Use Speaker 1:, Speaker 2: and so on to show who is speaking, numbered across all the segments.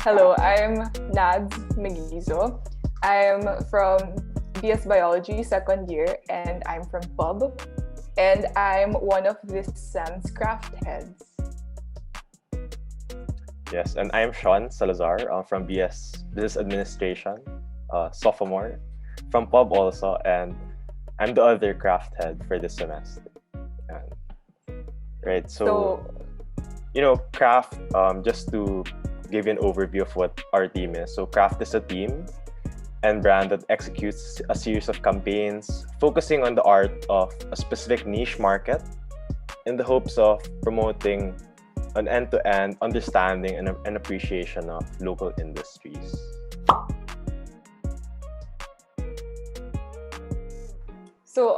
Speaker 1: Hello, I'm Meguizo. I'm from BS Biology second year and I'm from Pub. And I'm one of this SEM's craft heads.
Speaker 2: Yes, and I'm Shaun Salazar from BS Business Administration, sophomore, from Pub also, and I'm the other craft head for this semester. And, right, so craft. Just to give you an overview of what our team is. So craft is a team and brand that executes a series of campaigns focusing on the art of a specific niche market in the hopes of promoting an end-to-end understanding and appreciation of local industries.
Speaker 1: So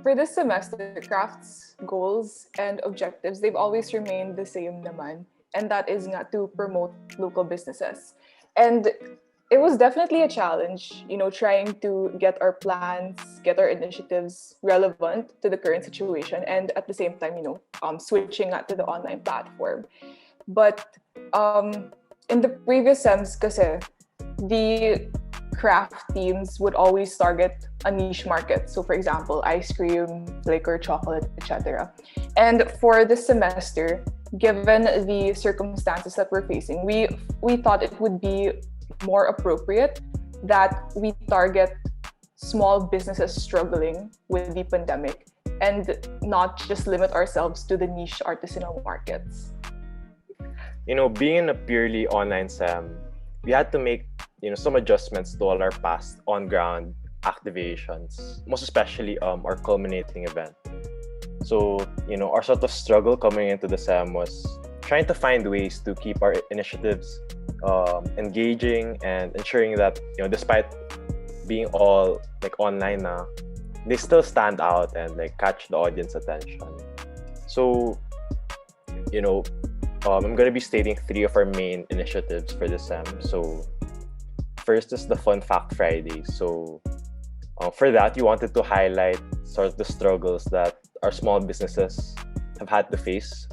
Speaker 1: for this semester, Craft's goals and objectives, they've always remained the same naman. And that is not to promote local businesses. And it was definitely a challenge, trying to get our plans, get our initiatives relevant to the current situation, and at the same time, switching to the online platform. But in the previous sems, kasi, the craft teams would always target a niche market. So, for example, ice cream, liquor, chocolate, etc. And for this semester, given the circumstances that we're facing, we thought it would be more appropriate that we target small businesses struggling with the pandemic and not just limit ourselves to the niche artisanal markets.
Speaker 2: Being in a purely online SEM, we had to make some adjustments to all our past on-ground activations, most especially our culminating event. So, our sort of struggle coming into the SEM was trying to find ways to keep our initiatives engaging and ensuring that, despite being all online now, they still stand out and catch the audience attention. So, I'm going to be stating 3 of our main initiatives for the SEM. So, first is the Fun Fact Friday. So, for that, you wanted to highlight sort of the struggles that our small businesses have had to face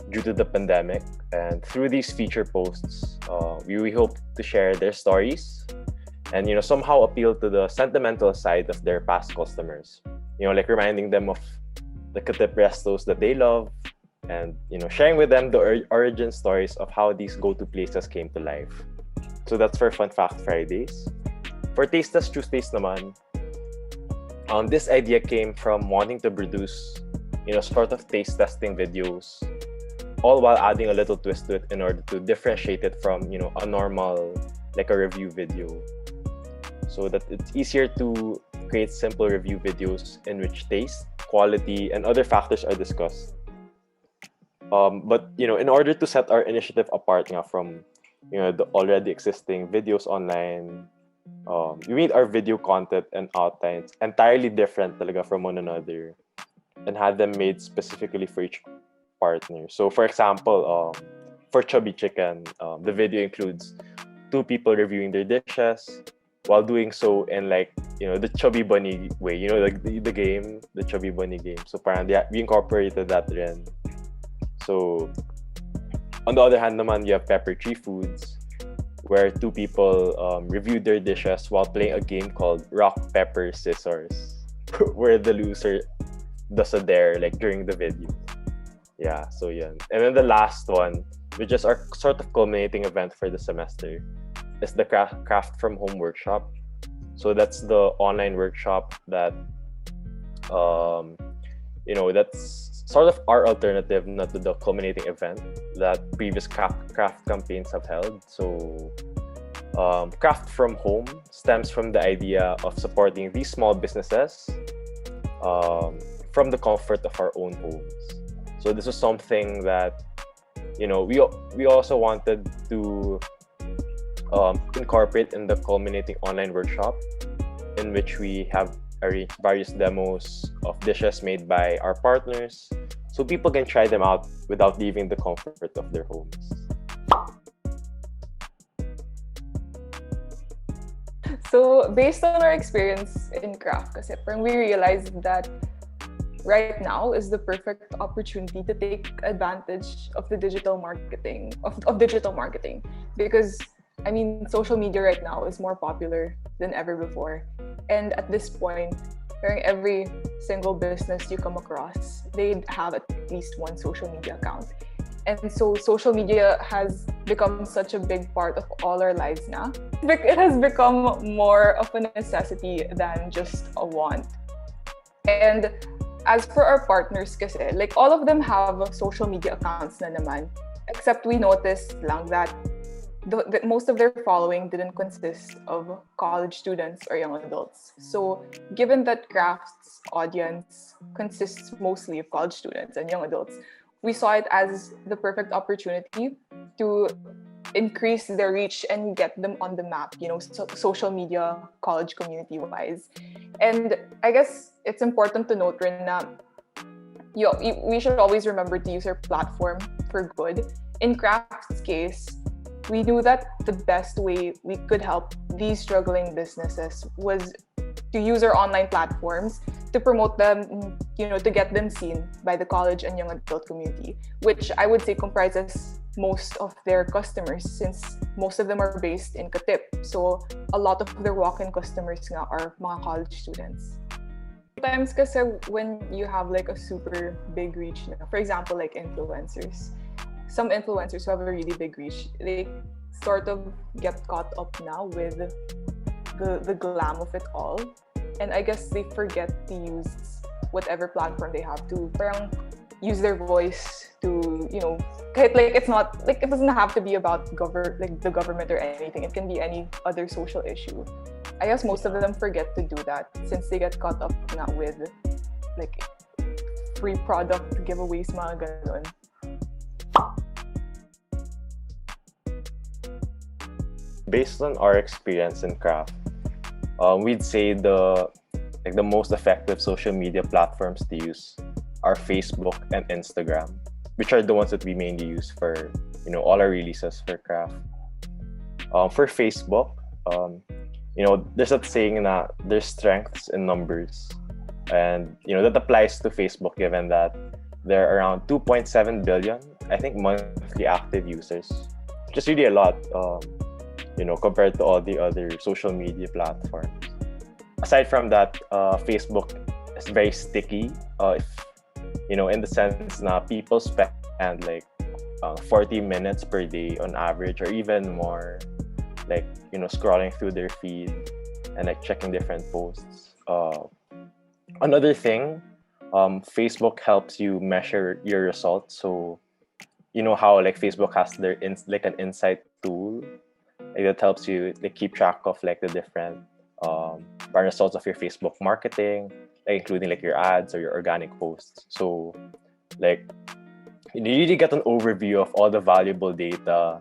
Speaker 2: due to the pandemic. And through these feature posts, we hope to share their stories and, somehow appeal to the sentimental side of their past customers. Reminding them of the Katip restos that they love and, sharing with them the origin stories of how these go-to places came to life. So that's for Fun Fact Fridays. For Taste Test Tuesdays naman, this idea came from wanting to produce, sort of taste testing videos, all while adding a little twist to it in order to differentiate it from, a normal, a review video. So that it's easier to create simple review videos in which taste, quality, and other factors are discussed. But, in order to set our initiative apart from, the already existing videos online, we made our video content and outlines entirely different talaga from one another and had them made specifically for each partner. So, for example, for Chubby Chicken, the video includes 2 people reviewing their dishes while doing so in the Chubby Bunny way, the game, the Chubby Bunny game. So, parang we incorporated that rin. So, on the other hand naman, you have Pepper Tree Foods, where 2 people reviewed their dishes while playing a game called Rock, Paper, Scissors, where the loser does a dare during the video. Yeah, so yeah. And then the last one, which is our sort of culminating event for the semester, is the Craft from Home workshop. So that's the online workshop that, that's sort of our alternative not to the culminating event that previous craft campaigns have held. So Craft from Home stems from the idea of supporting these small businesses from the comfort of our own homes. So this was something that we also wanted to incorporate in the culminating online workshop, in which we have arranged various demos of dishes made by our partners so people can try them out without leaving the comfort of their homes.
Speaker 1: So based on our experience in craft, kasi parang we realized that right now is the perfect opportunity to take advantage of the digital marketing of digital marketing, because I mean social media right now is more popular than ever before. And at this point, every single business you come across, they have at least one social media account. And so social media has become such a big part of all our lives now. It has become more of a necessity than just a want. And as for our partners kasi, like all of them have social media accounts na naman. Except we noticed lang that most of their following didn't consist of college students or young adults. So given that Craft's audience consists mostly of college students and young adults, we saw it as the perfect opportunity to increase their reach and get them on the map, social media, college community wise. And I guess it's important to note rin na we should always remember to use our platform for good. In Craft's case, we knew that the best way we could help these struggling businesses was to use our online platforms to promote them, to get them seen by the college and young adult community, which I would say comprises most of their customers, since most of them are based in Katip. So a lot of their walk-in customers nga are mga college students. Sometimes kasi when you have like a super big reach, for example, like influencers, some influencers who have a really big reach, they sort of get caught up now with the glam of it all. And I guess they forget to use whatever platform they have to parang use their voice to, kahit like it's not like it doesn't have to be about the government or anything. It can be any other social issue. I guess most of them forget to do that since they get caught up na with like free product giveaways, mga ganon.
Speaker 2: Based on our experience in Craft, we'd say the most effective social media platforms to use are Facebook and Instagram, which are the ones that we mainly use for all our releases for Craft. For Facebook, there's that saying that there's strengths in numbers, and that applies to Facebook given that there are around 2.7 billion, I think, monthly active users, which is really a lot. Compared to all the other social media platforms. Aside from that, Facebook is very sticky. In the sense na people spend like 40 minutes per day on average, or even more, like scrolling through their feed and like checking different posts. Another thing, Facebook helps you measure your results. So how like Facebook has their an insight tool. That helps you keep track of the different results of your Facebook marketing, including your ads or your organic posts. So you really get an overview of all the valuable data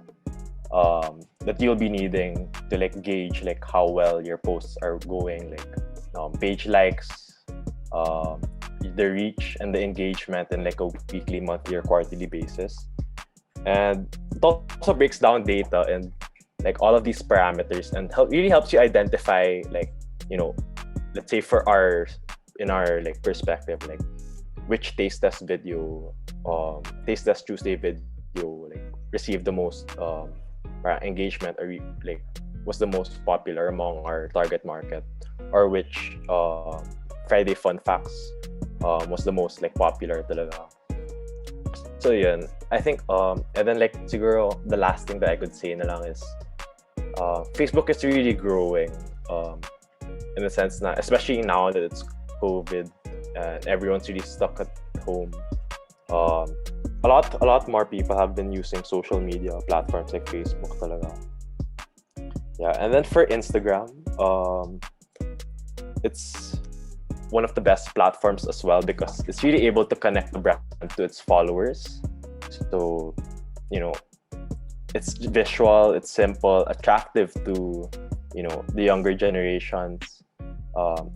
Speaker 2: that you'll be needing to gauge how well your posts are going, page likes, the reach and the engagement in a weekly, monthly, or quarterly basis. And it also breaks down data and all of these parameters, and really helps you identify let's say in our perspective, which taste test video, taste test Tuesday video received the most engagement, or was the most popular among our target market, or which Friday fun facts was the most popular talaga. So yun, I think and then siguro the last thing that I could say na lang is Facebook is really growing in the sense that, especially now that it's COVID and everyone's really stuck at home, a lot more people have been using social media platforms like Facebook talaga. Yeah, and then for Instagram, it's one of the best platforms as well because it's really able to connect the brand to its followers. So it's visual, it's simple, attractive to the younger generations.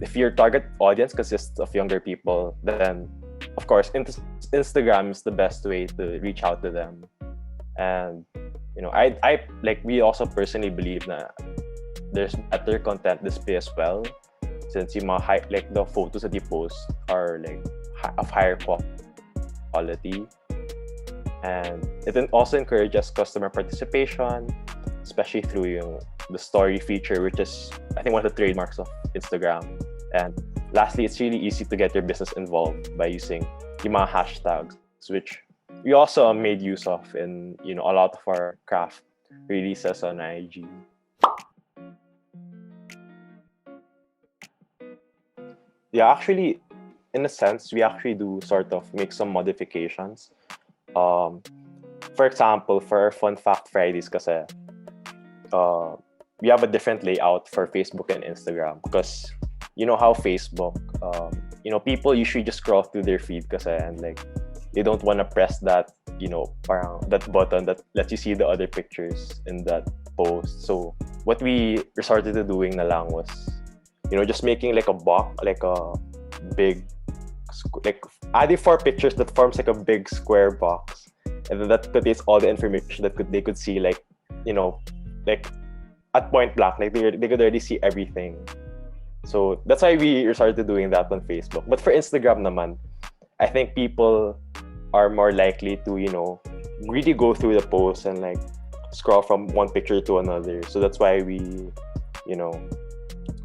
Speaker 2: If your target audience consists of younger people, then of course Instagram is the best way to reach out to them. And I we also personally believe that there's better content display as well, since the photos that you post are of higher quality. And it also encourages customer participation, especially through the story feature, which is, I think, one of the trademarks of Instagram. And lastly, it's really easy to get your business involved by using yung mga hashtags, which we also made use of in a lot of our craft releases on IG. Yeah, actually, in a sense, we actually do sort of make some modifications. For example, for our Fun Fact Fridays, kasi we have a different layout for Facebook and Instagram, because you know how Facebook, people usually just scroll through their feed kasi, and like they don't want to press that, parang that button that lets you see the other pictures in that post. So what we resorted to doing na lang was, just making like a box, like a big, like adding 4 pictures that forms like a big square box, and then that contains all the information that they could see, like, like at point blank, like they could already see everything. So that's why we started doing that on Facebook. But for Instagram naman, I think people are more likely to, really go through the post and like scroll from one picture to another. So that's why we,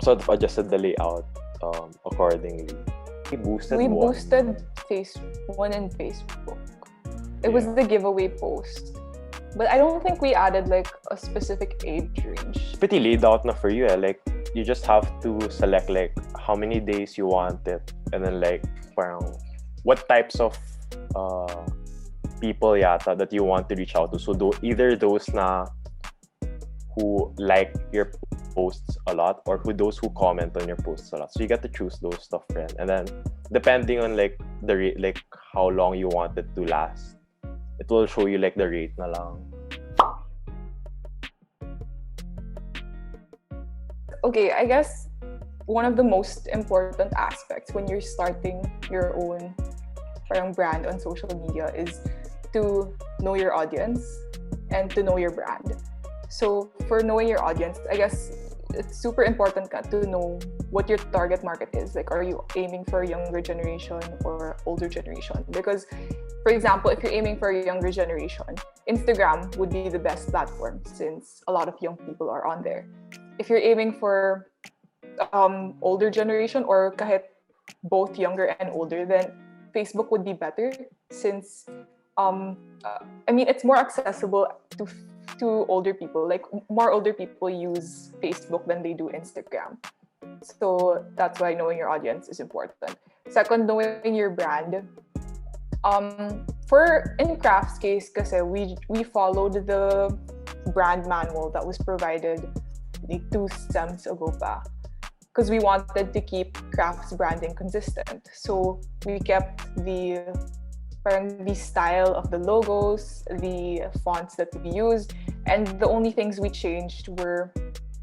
Speaker 2: sort of adjusted the layout accordingly. We boosted
Speaker 1: one in Facebook. It was the giveaway post. But I don't think we added like a specific age range.
Speaker 2: It's pretty laid out na for you. Like, you just have to select like how many days you want it, and then like parang what types of people yata that you want to reach out to. So either those na who like your posts a lot, or those who comment on your posts a lot. So you get to choose those stuff, friend. And then depending on like the rate, like how long you want it to last, it will show you like the rate na lang.
Speaker 1: Okay, I guess one of the most important aspects when you're starting your own parang brand on social media is to know your audience and to know your brand. So for knowing your audience, I guess it's super important to know what your target market is. Like, are you aiming for a younger generation or older generation? Because, for example, if you're aiming for a younger generation, Instagram would be the best platform since a lot of young people are on there. If you're aiming for older generation, or kahit both younger and older, then Facebook would be better since it's more accessible to older people. Like, more older people use Facebook than they do Instagram. So that's why knowing your audience is important. Second, knowing your brand. For in Craft's case, kasi we followed the brand manual that was provided like 2 stems ago pa, because we wanted to keep Craft's branding consistent. So we kept the style of the logos, the fonts that we used, and the only things we changed were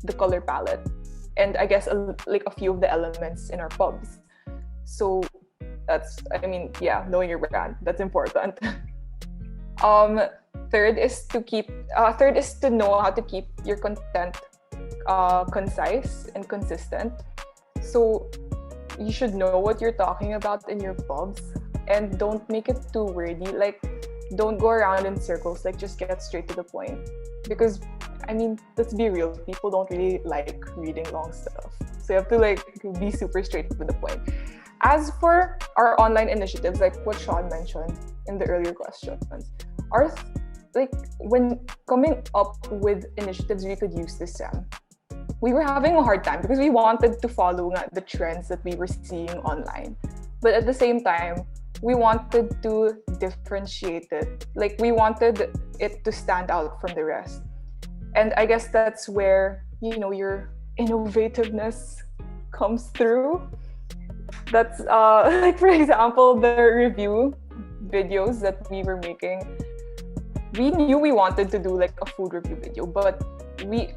Speaker 1: the color palette and I guess like a few of the elements in our pubs. So that's, knowing your brand, that's important. Third is to know how to keep your content concise and consistent. So you should know what you're talking about in your pubs, and don't make it too wordy. Like, don't go around in circles. Like, just get straight to the point. Because, let's be real, people don't really like reading long stuff. So you have to like be super straight to the point. As for our online initiatives, like what Shaun mentioned in the earlier questions, when coming up with initiatives we could use this SEM, we were having a hard time because we wanted to follow the trends that we were seeing online. But at the same time, we wanted to differentiate it. Like, we wanted it to stand out from the rest. And I guess that's where, your innovativeness comes through. That's like, for example, the review videos that we were making. We knew we wanted to do like a food review video, but we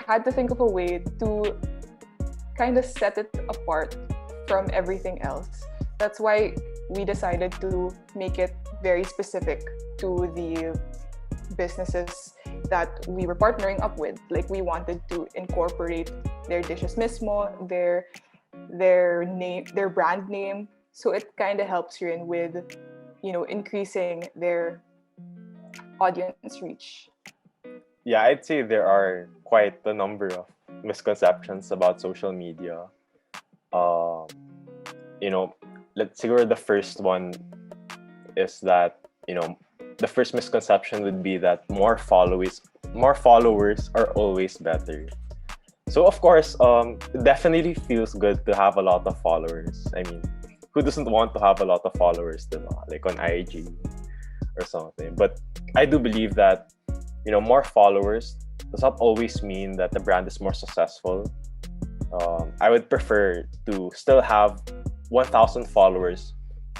Speaker 1: had to think of a way to kind of set it apart from everything else. That's why we decided to make it very specific to the businesses that we were partnering up with. Like, we wanted to incorporate their dishes mismo, their name, their brand name, So it kind of helps you in with, increasing their audience reach.
Speaker 2: Yeah, I'd say there are quite a number of misconceptions about social media. Um, you know, let's say the first one is that, the first misconception would be that more followers are always better. So of course, it definitely feels good to have a lot of followers. I mean, who doesn't want to have a lot of followers, diba? Like on IG or something. But I do believe that, more followers does not always mean that the brand is more successful. I would prefer to still have 1,000 followers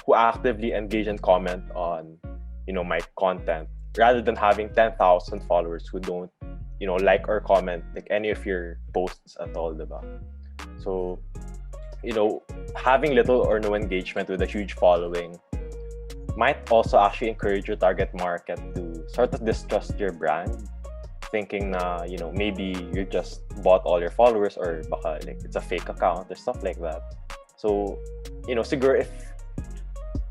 Speaker 2: who actively engage and comment on, my content, rather than having 10,000 followers who don't, like or comment like any of your posts at all, diba? So, having little or no engagement with a huge following might also actually encourage your target market to sort of distrust your brand, thinking na, maybe you just bought all your followers, or baka like it's a fake account or stuff like that. So, siguro if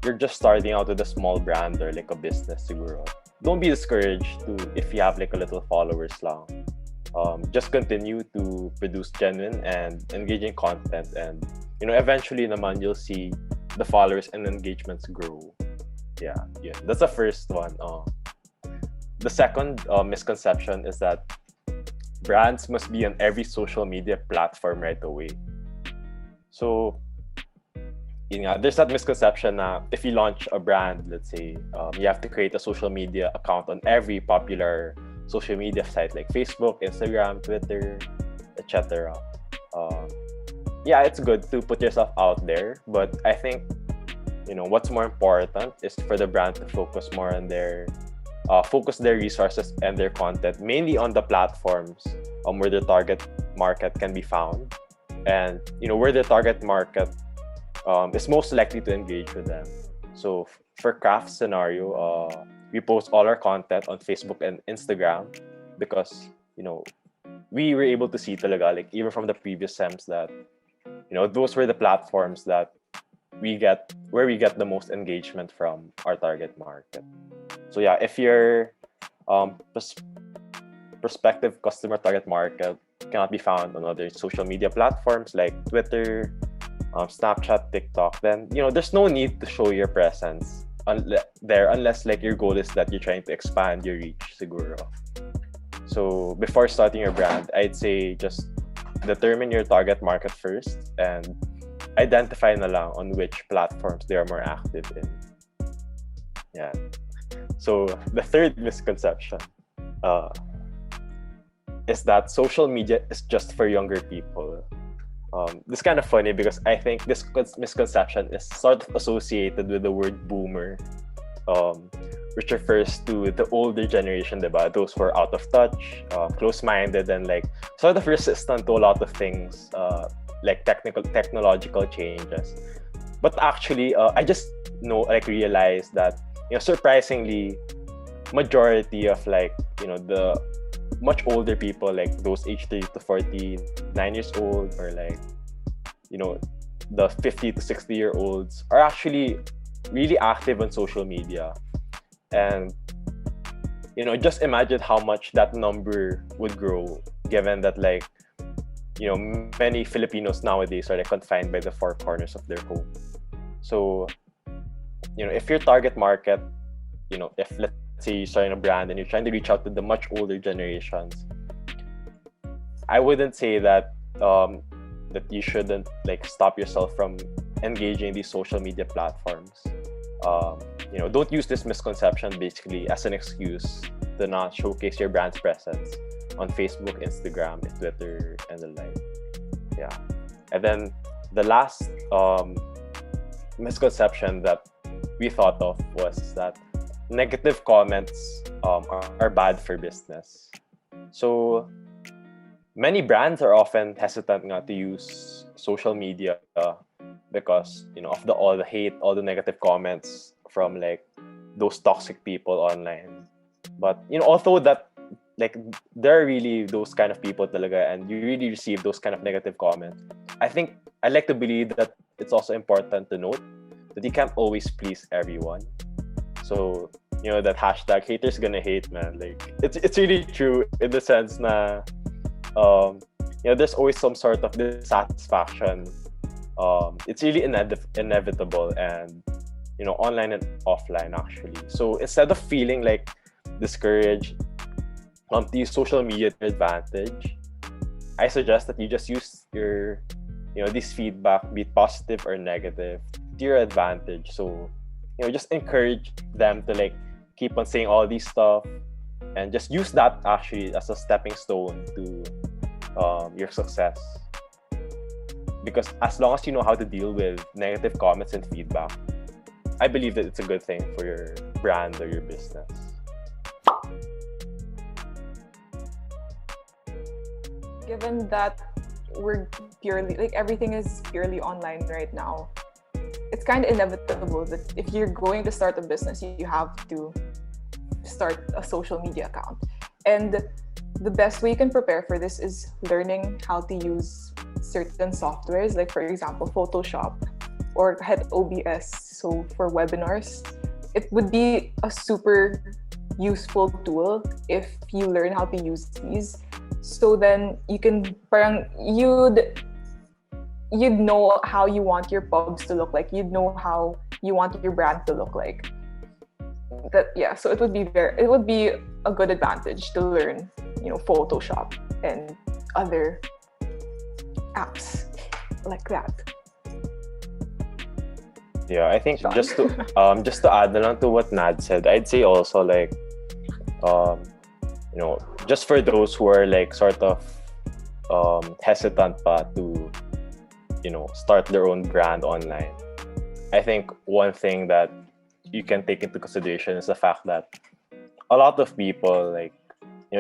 Speaker 2: you're just starting out with a small brand or like a business, siguro, don't be discouraged to if you have like a little followers lang. Just continue to produce genuine and engaging content, and eventually naman you'll see the followers and engagements grow. Yeah, that's the first one. The second misconception is that brands must be on every social media platform right away. So, there's that misconception that if you launch a brand, let's say, you have to create a social media account on every popular social media site like Facebook, Instagram, Twitter, etc. Yeah, it's good to put yourself out there, but I think what's more important is for the brand to focus more on focus their resources and their content mainly on the platforms where their target market can be found, and where their target market is most likely to engage with them. So for craft scenario, we post all our content on Facebook and Instagram because we were able to see talaga, like even from the previous sems, that those were the platforms that we get the most engagement from our target market. So yeah, if your prospective customer target market cannot be found on other social media platforms like Twitter, Snapchat, TikTok, then there's no need to show your presence there unless like your goal is that you're trying to expand your reach, siguro. So before starting your brand, I'd say just determine your target market first and identify na lang on which platforms they are more active in. Yeah. So the third misconception is that social media is just for younger people. This is kind of funny because I think this misconception is sort of associated with the word boomer, which refers to the older generation, diba? Those who are out of touch, close-minded, and like sort of resistant to a lot of things, like technological changes. But actually, I just realized that surprisingly, majority of the much older people, like those age 30 to 49 years old, or like the 50 to 60 year olds are actually really active on social media. And just imagine how much that number would grow, given that many Filipinos nowadays are confined by the four corners of their home. So if your target market, if let's say you're starting a brand and you're trying to reach out to the much older generations, I wouldn't say that that you shouldn't stop yourself from engaging these social media platforms. Don't use this misconception basically as an excuse to not showcase your brand's presence on Facebook, Instagram, Twitter, and the like. Yeah. And then the last misconception that we thought of was that negative comments are bad for business. So many brands are often hesitant not to use social media because of all the hate, all the negative comments from those toxic people online. But although that there are really those kind of people talaga, and you really receive those kind of negative comments, I think I like to believe that it's also important to note that you can't always please everyone. So, that hashtag haters gonna hate, man. Like, it's really true in the sense na, there's always some sort of dissatisfaction. It's really inevitable, and, online and offline, actually. So instead of feeling like discouraged, to use social media to your advantage, I suggest that you just use your, this feedback, be it positive or negative, to your advantage. So, just encourage them to like keep on saying all these stuff, and just use that actually as a stepping stone to your success. Because as long as you know how to deal with negative comments and feedback, I believe that it's a good thing for your brand or your business.
Speaker 1: Given that we're purely, like, everything is purely online right now, it's kind of inevitable that if you're going to start a business, you have to start a social media account. And the best way you can prepare for this is learning how to use certain softwares, like for example, Photoshop or head OBS. So for webinars, it would be a super useful tool if you learn how to use these. So then you can, parang you'd know how you want your pubs to look like. You'd know how you want your brand to look like. So it would be a good advantage to learn, Photoshop and other apps like that.
Speaker 2: Yeah, I think just to add on to what Nad said, I'd say also like, just for those who are like sort of hesitant pa to start their own brand online, I think one thing that you can take into consideration is the fact that a lot of people like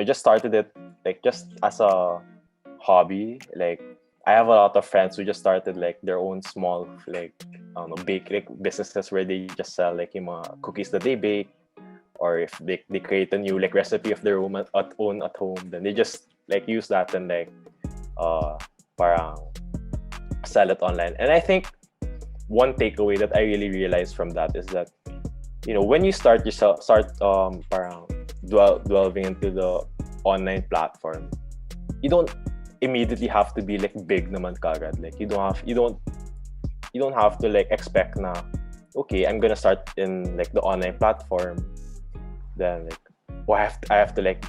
Speaker 2: just started it like just as a hobby. Like, I have a lot of friends who just started like their own small like bake like businesses where they just sell like yung mga cookies that they bake, or if they create a new like recipe of their own at home, then they just like use that and like parang sell it online. And I think one takeaway that I really realized from that is that when you start parang delving into the online platform, you don't immediately have to be like big naman kagad. Like, you don't have to like expect na, okay, I'm gonna start in like the online platform, then like, I have to like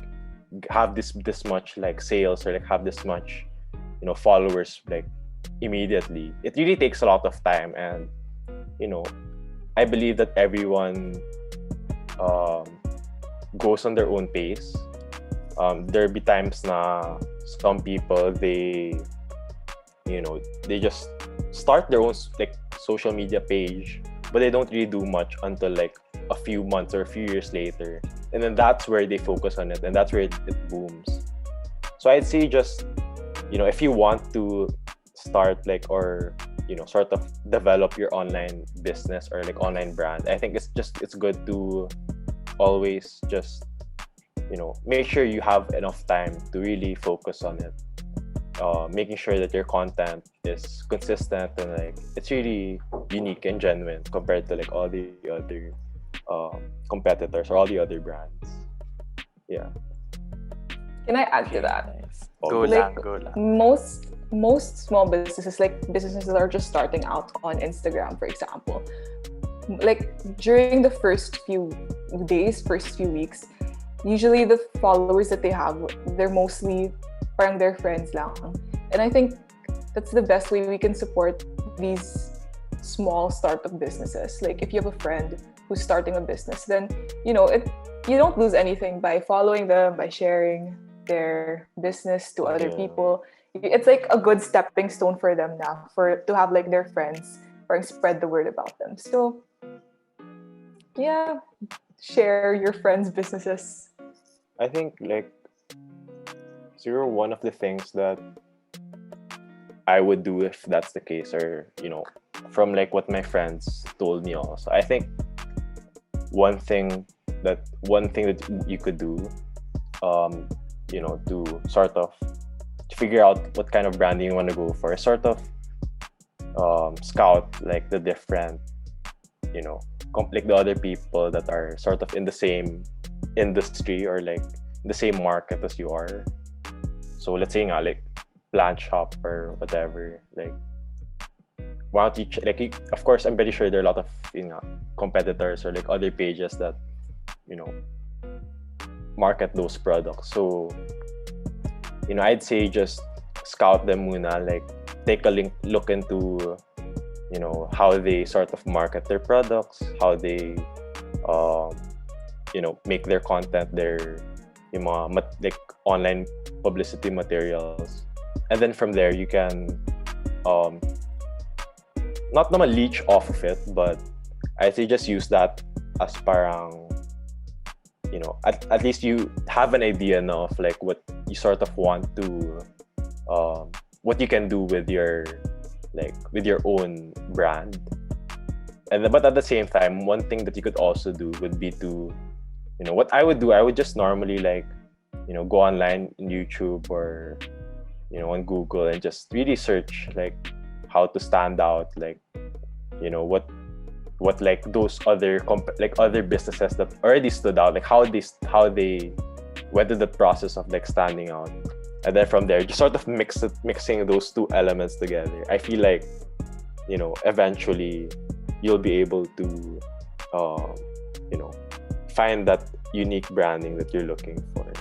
Speaker 2: have this much like sales, or like have this much followers like immediately. It really takes a lot of time, and I believe that everyone goes on their own pace. There'll be times na some people they just start their own like social media page, but they don't really do much until like a few months or a few years later, and then that's where they focus on it, and that's where it booms. So I'd say just if you want to start like, or sort of develop your online business or like online brand, I think it's good to always just make sure you have enough time to really focus on it, making sure that your content is consistent and like it's really unique and genuine compared to like all the other competitors or all the other brands. Yeah.
Speaker 1: Can I add to that?
Speaker 3: Nice.
Speaker 2: Go
Speaker 3: lang.
Speaker 1: Most small businesses, like businesses that are just starting out on Instagram, for example, like during the first few days, first few weeks, usually the followers that they have, they're mostly parang their friends lang. And I think that's the best way we can support these small startup businesses. Like, if you have a friend who's starting a business, then you don't lose anything by following them, by sharing their business to other people. It's like a good stepping stone for them now, to have like their friends or spread the word about them. So yeah, share your friends' businesses.
Speaker 2: I think like one of the things that I would do if that's the case, or from like what my friends told me also, I think one thing that you could do to sort of figure out what kind of branding you want to go for, sort of scout like the different like the other people that are sort of in the same industry or like the same market as you are. So let's say nga, like plant shop or whatever, like why don't you of course I'm pretty sure there are a lot of competitors or like other pages that you know market those products. So I'd say just scout them muna, like take a look into how they sort of market their products, how they make their content, their like online publicity materials, and then from there you can not naman leech off of it, but I'd say just use that as parang at least you have an idea now of like what you sort of want to what you can do with your own brand. But at the same time, one thing that you could also do would be to what I would do, I would just normally like go online in YouTube or on Google and just really search like how to stand out, like what like those other other businesses that already stood out, like how they went through the process of like standing out, and then from there just sort of mixing those two elements together. I feel like eventually you'll be able to find that unique branding that you're looking for.